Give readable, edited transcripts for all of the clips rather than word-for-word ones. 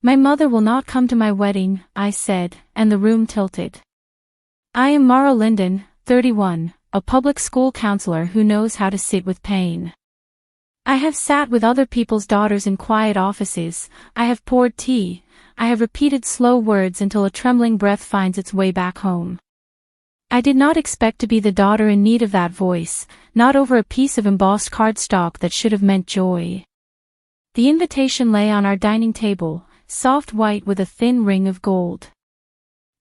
My mother will not come to my wedding, I said, and the room tilted. I am Mara Linden, 31, a public school counselor who knows how to sit with pain. I have sat with other people's daughters in quiet offices, I have poured tea, I have repeated slow words until a trembling breath finds its way back home. I did not expect to be the daughter in need of that voice, not over a piece of embossed cardstock that should have meant joy. The invitation lay on our dining table, soft white with a thin ring of gold.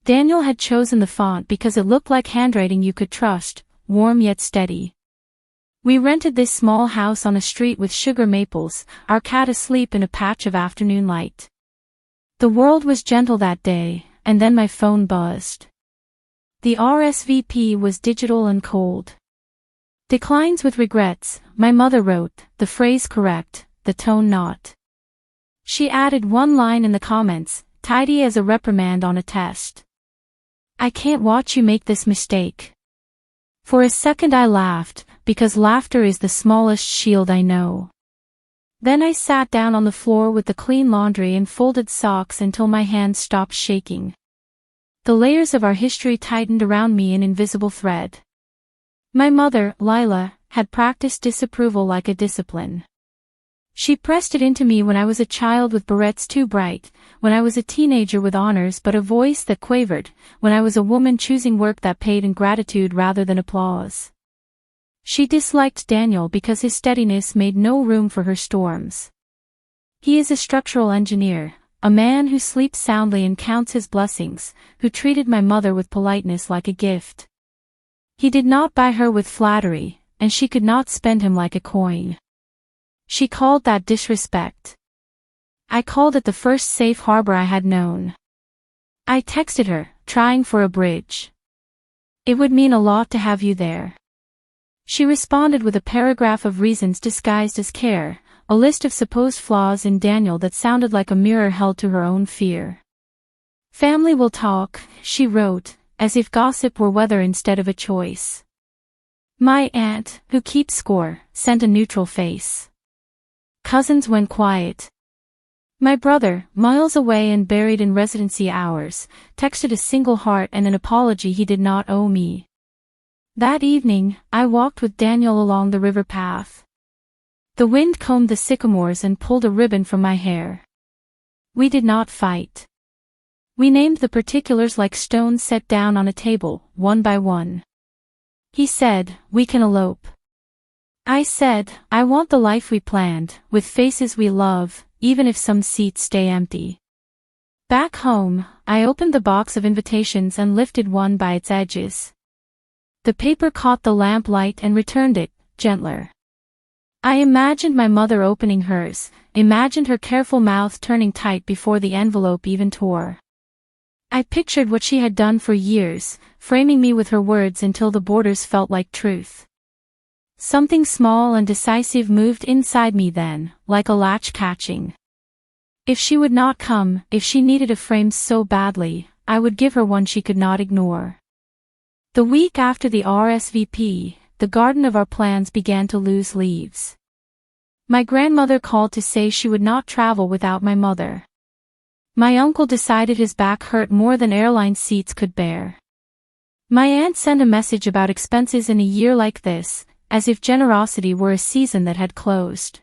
Daniel had chosen the font because it looked like handwriting you could trust, warm yet steady. We rented this small house on a street with sugar maples, our cat asleep in a patch of afternoon light. The world was gentle that day, and then my phone buzzed. The RSVP was digital and cold. Declines with regrets, my mother wrote, the phrase correct, the tone not. She added one line in the comments, tidy as a reprimand on a test. I can't watch you make this mistake. For a second I laughed, because laughter is the smallest shield I know. Then I sat down on the floor with the clean laundry and folded socks until my hands stopped shaking. The layers of our history tightened around me in invisible thread. My mother, Lila, had practiced disapproval like a discipline. She pressed it into me when I was a child with barrettes too bright, when I was a teenager with honors but a voice that quavered, when I was a woman choosing work that paid in gratitude rather than applause. She disliked Daniel because his steadiness made no room for her storms. He is a structural engineer, a man who sleeps soundly and counts his blessings, who treated my mother with politeness like a gift. He did not buy her with flattery, and she could not spend him like a coin. She called that disrespect. I called it the first safe harbor I had known. I texted her, trying for a bridge. It would mean a lot to have you there. She responded with a paragraph of reasons disguised as care, a list of supposed flaws in Daniel that sounded like a mirror held to her own fear. Family will talk, she wrote, as if gossip were weather instead of a choice. My aunt, who keeps score, sent a neutral face. Cousins went quiet. My brother, miles away and buried in residency hours, texted a single heart and an apology he did not owe me. That evening, I walked with Daniel along the river path. The wind combed the sycamores and pulled a ribbon from my hair. We did not fight. We named the particulars like stones set down on a table, one by one. He said, we can elope. I said, I want the life we planned, with faces we love, even if some seats stay empty. Back home, I opened the box of invitations and lifted one by its edges. The paper caught the lamplight and returned it, gentler. I imagined my mother opening hers, imagined her careful mouth turning tight before the envelope even tore. I pictured what she had done for years, framing me with her words until the borders felt like truth. Something small and decisive moved inside me then, like a latch catching. If she would not come, if she needed a frame so badly, I would give her one she could not ignore. The week after the RSVP, the garden of our plans began to lose leaves. My grandmother called to say she would not travel without my mother. My uncle decided his back hurt more than airline seats could bear. My aunt sent a message about expenses in a year like this, as if generosity were a season that had closed.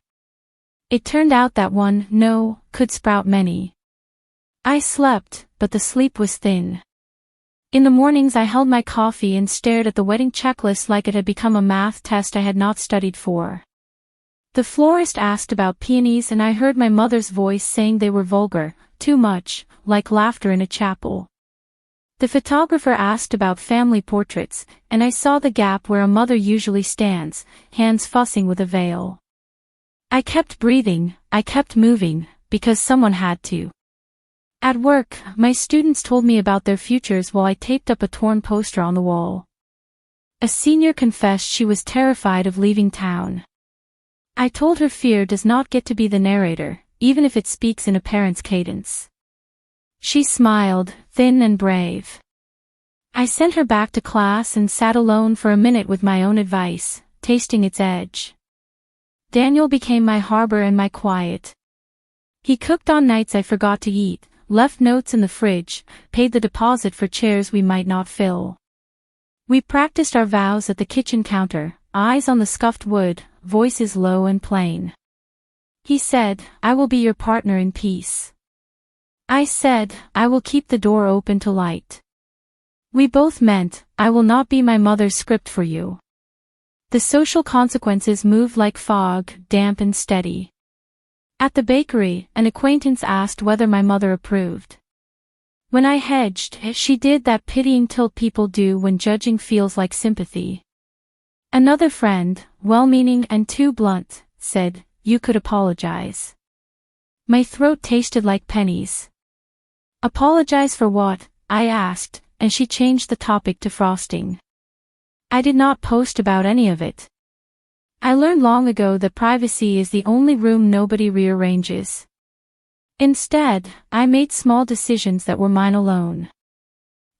It turned out that one no could sprout many. I slept, but the sleep was thin. In the mornings I held my coffee and stared at the wedding checklist like it had become a math test I had not studied for. The florist asked about peonies and I heard my mother's voice saying they were vulgar, too much, like laughter in a chapel. The photographer asked about family portraits, and I saw the gap where a mother usually stands, hands fussing with a veil. I kept breathing, I kept moving, because someone had to. At work, my students told me about their futures while I taped up a torn poster on the wall. A senior confessed she was terrified of leaving town. I told her fear does not get to be the narrator, even if it speaks in a parent's cadence. She smiled, thin and brave. I sent her back to class and sat alone for a minute with my own advice, tasting its edge. Daniel became my harbor and my quiet. He cooked on nights I forgot to eat, left notes in the fridge, paid the deposit for chairs we might not fill. We practiced our vows at the kitchen counter, eyes on the scuffed wood, voices low and plain. He said, "I will be your partner in peace." I said, "I will keep the door open to light." We both meant, "I will not be my mother's script for you." The social consequences moved like fog, damp and steady. At the bakery, an acquaintance asked whether my mother approved. When I hedged, she did that pitying tilt people do when judging feels like sympathy. Another friend, well-meaning and too blunt, said, "You could apologize." My throat tasted like pennies. Apologize for what? I asked, and she changed the topic to frosting. I did not post about any of it. I learned long ago that privacy is the only room nobody rearranges. Instead, I made small decisions that were mine alone.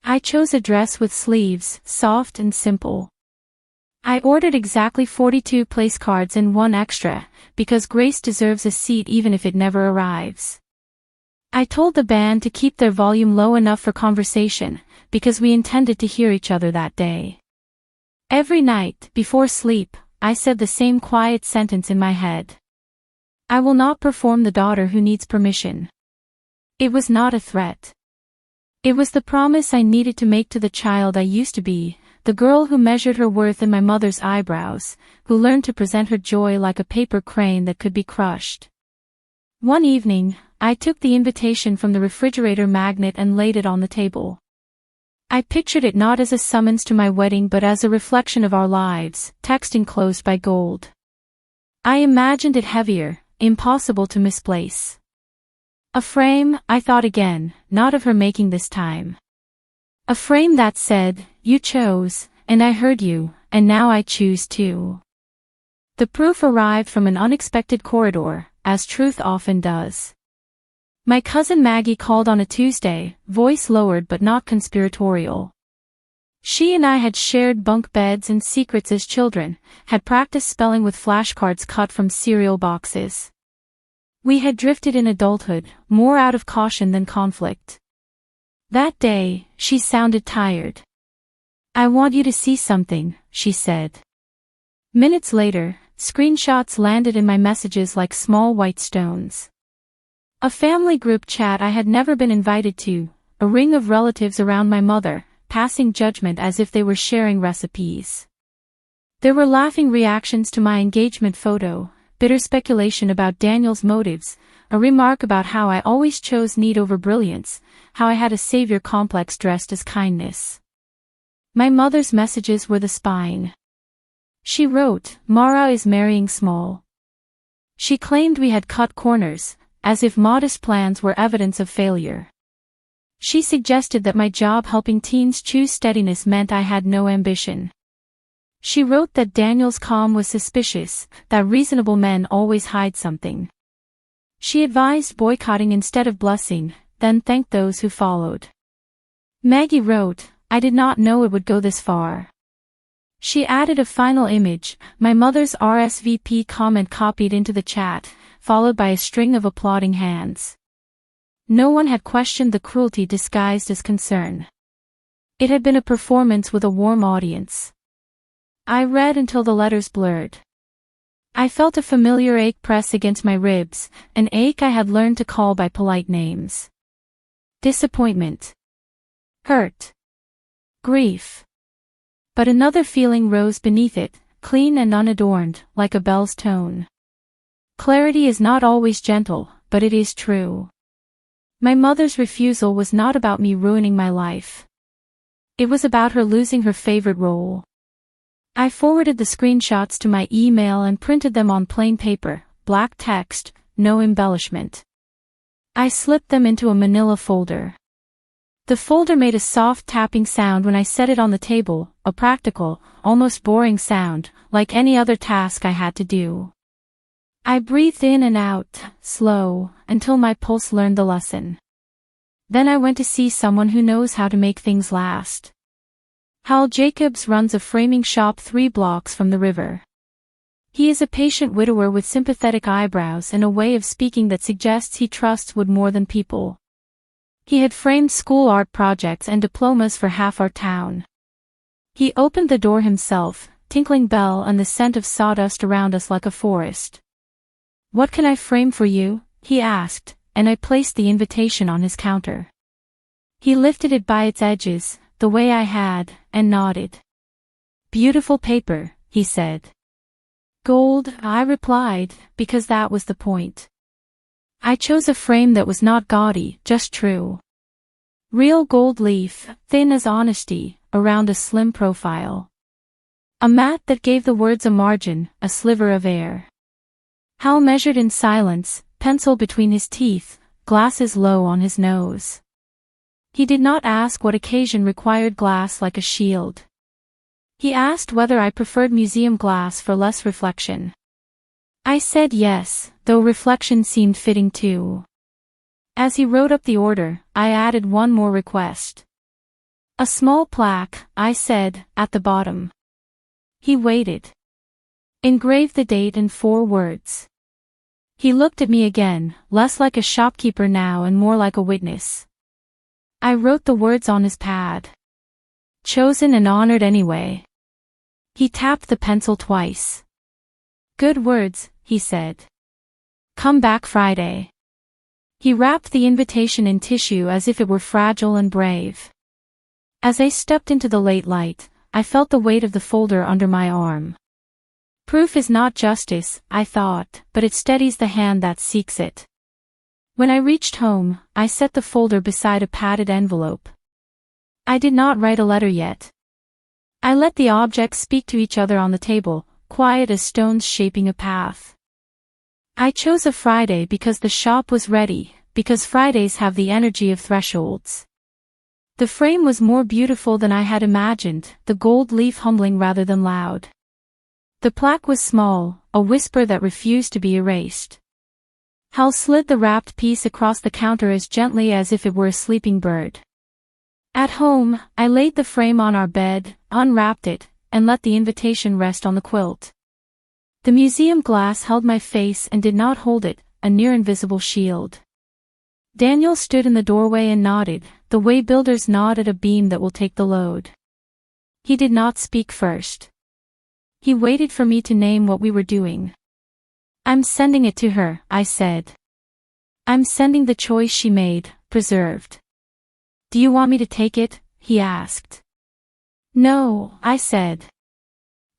I chose a dress with sleeves, soft and simple. I ordered exactly 42 place cards and one extra, because Grace deserves a seat even if it never arrives. I told the band to keep their volume low enough for conversation, because we intended to hear each other that day. Every night, before sleep, I said the same quiet sentence in my head. I will not perform the daughter who needs permission. It was not a threat. It was the promise I needed to make to the child I used to be, the girl who measured her worth in my mother's eyebrows, who learned to present her joy like a paper crane that could be crushed. One evening, I took the invitation from the refrigerator magnet and laid it on the table. I pictured it not as a summons to my wedding but as a reflection of our lives, text enclosed by gold. I imagined it heavier, impossible to misplace. A frame, I thought again, not of her making this time. A frame that said, "You chose, and I heard you, and now I choose too." The proof arrived from an unexpected corridor, as truth often does. My cousin Maggie called on a Tuesday, voice lowered but not conspiratorial. She and I had shared bunk beds and secrets as children, had practiced spelling with flashcards cut from cereal boxes. We had drifted in adulthood, more out of caution than conflict. That day, she sounded tired. "I want you to see something," she said. Minutes later, screenshots landed in my messages like small white stones. A family group chat I had never been invited to, a ring of relatives around my mother, passing judgment as if they were sharing recipes. There were laughing reactions to my engagement photo, bitter speculation about Daniel's motives, a remark about how I always chose need over brilliance, how I had a savior complex dressed as kindness. My mother's messages were the spine. She wrote, "Mara is marrying small." She claimed we had cut corners, as if modest plans were evidence of failure. She suggested that my job helping teens choose steadiness meant I had no ambition. She wrote that Daniel's calm was suspicious, that reasonable men always hide something. She advised boycotting instead of blessing, then thanked those who followed. Maggie wrote, "I did not know it would go this far." She added a final image, my mother's RSVP comment copied into the chat, followed by a string of applauding hands. No one had questioned the cruelty disguised as concern. It had been a performance with a warm audience. I read until the letters blurred. I felt a familiar ache press against my ribs, an ache I had learned to call by polite names. Disappointment. Hurt. Grief. But another feeling rose beneath it, clean and unadorned, like a bell's tone. Clarity is not always gentle, but it is true. My mother's refusal was not about me ruining my life. It was about her losing her favorite role. I forwarded the screenshots to my email and printed them on plain paper, black text, no embellishment. I slipped them into a manila folder. The folder made a soft tapping sound when I set it on the table, a practical, almost boring sound, like any other task I had to do. I breathed in and out, slow, until my pulse learned the lesson. Then I went to see someone who knows how to make things last. Hal Jacobs runs a framing shop 3 blocks from the river. He is a patient widower with sympathetic eyebrows and a way of speaking that suggests he trusts wood more than people. He had framed school art projects and diplomas for half our town. He opened the door himself, tinkling bell and the scent of sawdust around us like a forest. "What can I frame for you?" he asked, and I placed the invitation on his counter. He lifted it by its edges, the way I had, and nodded. "Beautiful paper," he said. "Gold," I replied, because that was the point. I chose a frame that was not gaudy, just true. Real gold leaf, thin as honesty, around a slim profile. A mat that gave the words a margin, a sliver of air. Hal measured in silence, pencil between his teeth, glasses low on his nose. He did not ask what occasion required glass like a shield. He asked whether I preferred museum glass for less reflection. I said yes, though reflection seemed fitting too. As he wrote up the order, I added one more request. "A small plaque," I said, "at the bottom." He waited. "Engrave the date and 4 words." He looked at me again, less like a shopkeeper now and more like a witness. I wrote the words on his pad. "Chosen and honored anyway." He tapped the pencil twice. "Good words," he said. "Come back Friday." He wrapped the invitation in tissue as if it were fragile and brave. As I stepped into the late light, I felt the weight of the folder under my arm. Proof is not justice, I thought, but it steadies the hand that seeks it. When I reached home, I set the folder beside a padded envelope. I did not write a letter yet. I let the objects speak to each other on the table, quiet as stones shaping a path. I chose a Friday because the shop was ready, because Fridays have the energy of thresholds. The frame was more beautiful than I had imagined, the gold leaf humbling rather than loud. The plaque was small, a whisper that refused to be erased. Hal slid the wrapped piece across the counter as gently as if it were a sleeping bird. At home, I laid the frame on our bed, unwrapped it, and let the invitation rest on the quilt. The museum glass held my face and did not hold it, a near-invisible shield. Daniel stood in the doorway and nodded, the way builders nod at a beam that will take the load. He did not speak first. He waited for me to name what we were doing. "I'm sending it to her," I said. "I'm sending the choice she made, preserved." "Do you want me to take it?" he asked. "No," I said.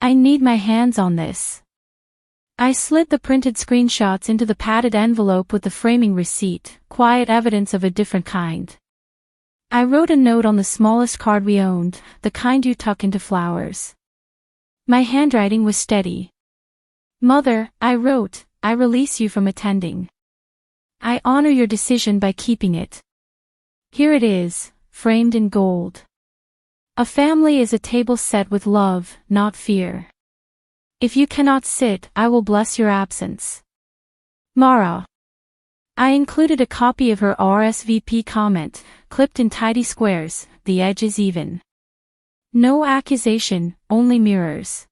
"I need my hands on this." I slid the printed screenshots into the padded envelope with the framing receipt, quiet evidence of a different kind. I wrote a note on the smallest card we owned, the kind you tuck into flowers. My handwriting was steady. "Mother," I wrote, "I release you from attending. I honor your decision by keeping it. Here it is, framed in gold. A family is a table set with love, not fear. If you cannot sit, I will bless your absence. Mara." I included a copy of her RSVP comment, clipped in tidy squares, the edges even. No accusation, only mirrors.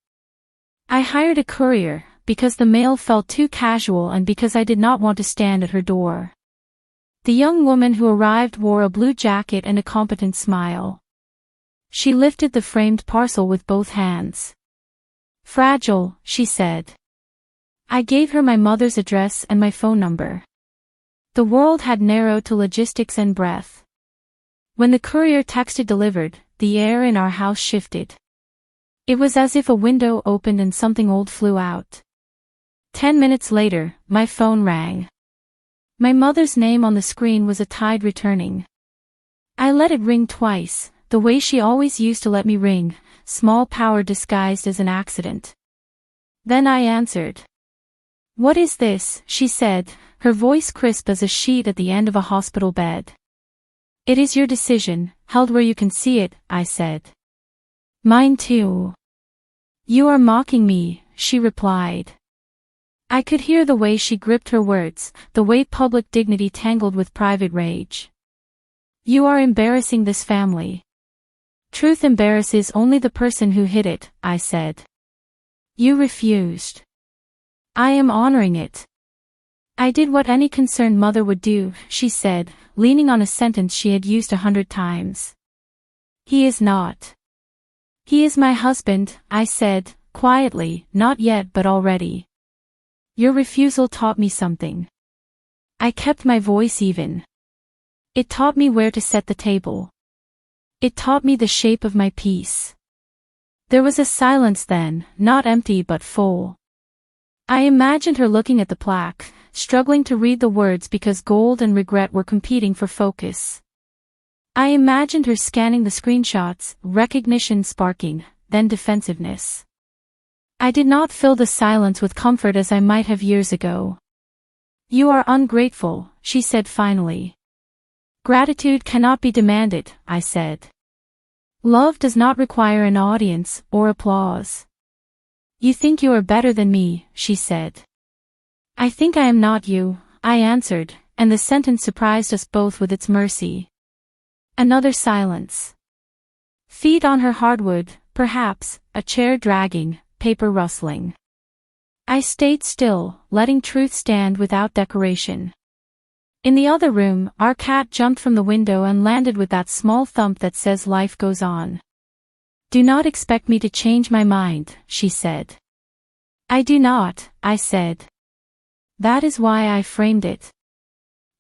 I hired a courier, because the mail felt too casual and because I did not want to stand at her door. The young woman who arrived wore a blue jacket and a competent smile. She lifted the framed parcel with both hands. "Fragile," she said. I gave her my mother's address and my phone number. The world had narrowed to logistics and breath. When the courier texted delivered, the air in our house shifted. It was as if a window opened and something old flew out. 10 minutes later, my phone rang. My mother's name on the screen was a tide returning. I let it ring twice, the way she always used to let me ring, small power disguised as an accident. Then I answered. "What is this?" she said, her voice crisp as a sheet at the end of a hospital bed. "It is your decision, held where you can see it," I said. "Mine too." "You are mocking me," she replied. I could hear the way she gripped her words, the way public dignity tangled with private rage. "You are embarrassing this family." "Truth embarrasses only the person who hid it," I said. "You refused." I am honoring it. I did what any concerned mother would do, she said, leaning on a sentence she had used 100 times. He is not. He is my husband, I said, quietly, not yet but already. Your refusal taught me something. I kept my voice even. It taught me where to set the table. It taught me the shape of my peace. There was a silence then, not empty but full. I imagined her looking at the plaque, struggling to read the words because gold and regret were competing for focus. I imagined her scanning the screenshots, recognition sparking, then defensiveness. I did not fill the silence with comfort as I might have years ago. You are ungrateful, she said finally. Gratitude cannot be demanded, I said. Love does not require an audience or applause. You think you are better than me, she said. I think I am not you, I answered, and the sentence surprised us both with its mercy. Another silence. Feet on her hardwood, perhaps, a chair dragging, paper rustling. I stayed still, letting truth stand without decoration. In the other room, our cat jumped from the window and landed with that small thump that says life goes on. Do not expect me to change my mind, she said. I do not, I said. That is why I framed it.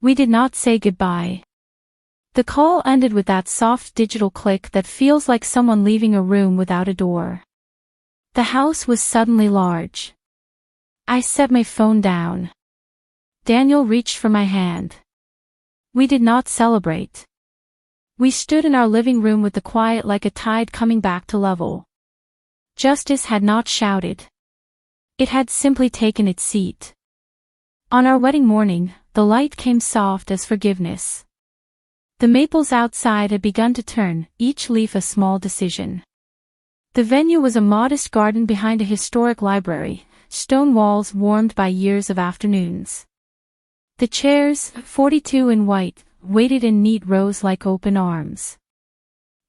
We did not say goodbye. The call ended with that soft digital click that feels like someone leaving a room without a door. The house was suddenly large. I set my phone down. Daniel reached for my hand. We did not celebrate. We stood in our living room with the quiet like a tide coming back to level. Justice had not shouted. It had simply taken its seat. On our wedding morning, the light came soft as forgiveness. The maples outside had begun to turn, each leaf a small decision. The venue was a modest garden behind a historic library, stone walls warmed by years of afternoons. The chairs, 42 in white, waited in neat rows like open arms.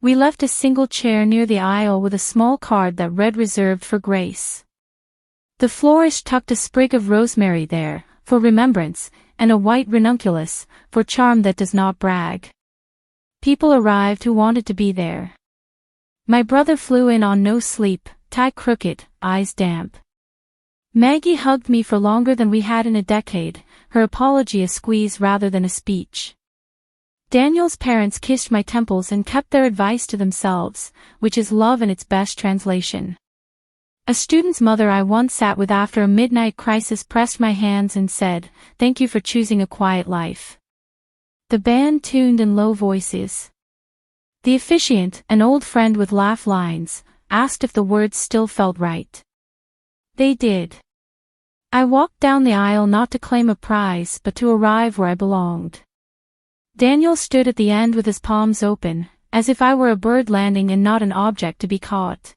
We left a single chair near the aisle with a small card that read reserved for Grace. The florist tucked a sprig of rosemary there, for remembrance, and a white ranunculus, for charm that does not brag. People arrived who wanted to be there. My brother flew in on no sleep, tie crooked, eyes damp. Maggie hugged me for longer than we had in a decade, her apology a squeeze rather than a speech. Daniel's parents kissed my temples and kept their advice to themselves, which is love in its best translation. A student's mother I once sat with after a midnight crisis pressed my hands and said, "Thank you for choosing a quiet life." The band tuned in low voices. The officiant, an old friend with laugh lines, asked if the words still felt right. They did. I walked down the aisle not to claim a prize but to arrive where I belonged. Daniel stood at the end with his palms open, as if I were a bird landing and not an object to be caught.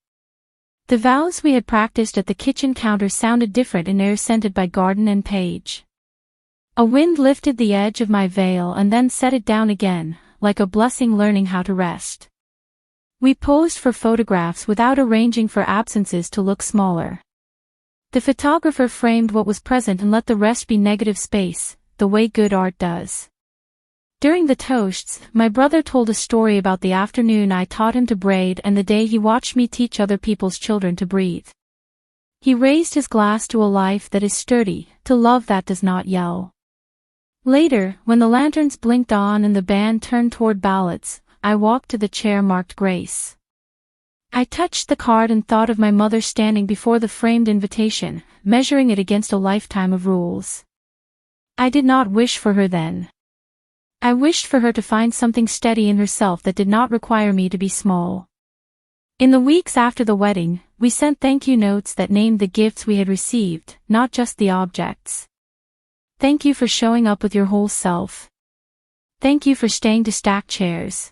The vows we had practiced at the kitchen counter sounded different in air scented by garden and page. A wind lifted the edge of my veil and then set it down again, like a blessing learning how to rest. We posed for photographs without arranging for absences to look smaller. The photographer framed what was present and let the rest be negative space, the way good art does. During the toasts, my brother told a story about the afternoon I taught him to braid and the day he watched me teach other people's children to breathe. He raised his glass to a life that is sturdy, to love that does not yell. Later, when the lanterns blinked on and the band turned toward ballads, I walked to the chair marked Grace. I touched the card and thought of my mother standing before the framed invitation, measuring it against a lifetime of rules. I did not wish for her then. I wished for her to find something steady in herself that did not require me to be small. In the weeks after the wedding, we sent thank you notes that named the gifts we had received, not just the objects. Thank you for showing up with your whole self. Thank you for staying to stack chairs.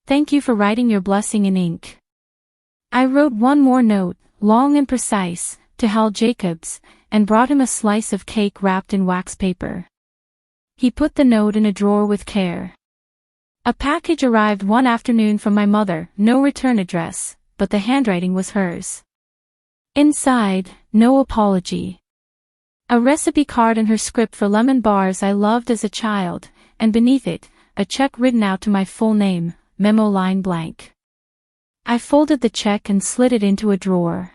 Thank you for writing your blessing in ink. I wrote one more note, long and precise, to Hal Jacobs, and brought him a slice of cake wrapped in wax paper. He put the note in a drawer with care. A package arrived one afternoon from my mother, no return address, but the handwriting was hers. Inside, no apology. A recipe card and her script for lemon bars I loved as a child, and beneath it, a check written out to my full name, memo line blank. I folded the check and slid it into a drawer.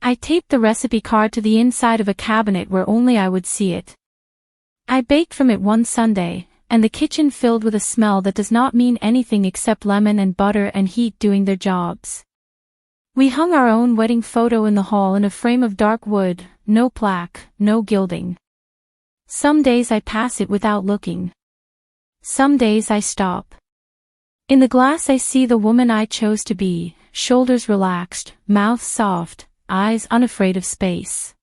I taped the recipe card to the inside of a cabinet where only I would see it. I baked from it one Sunday, and the kitchen filled with a smell that does not mean anything except lemon and butter and heat doing their jobs. We hung our own wedding photo in the hall in a frame of dark wood, no plaque, no gilding. Some days I pass it without looking. Some days I stop. In the glass I see the woman I chose to be, shoulders relaxed, mouth soft, eyes unafraid of space.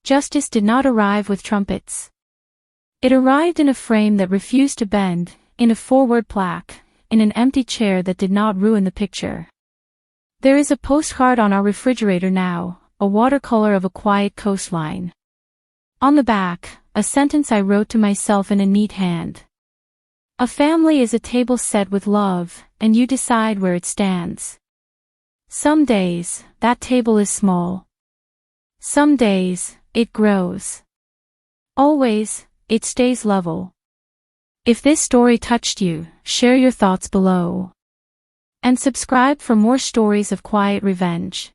Justice did not arrive with trumpets. It arrived in a frame that refused to bend, in a forward plaque, in an empty chair that did not ruin the picture. There is a postcard on our refrigerator now, a watercolor of a quiet coastline. On the back, a sentence I wrote to myself in a neat hand. A family is a table set with love, and you decide where it stands. Some days, that table is small. Some days, it grows. Always, it stays level. If this story touched you, share your thoughts below. And subscribe for more stories of quiet revenge.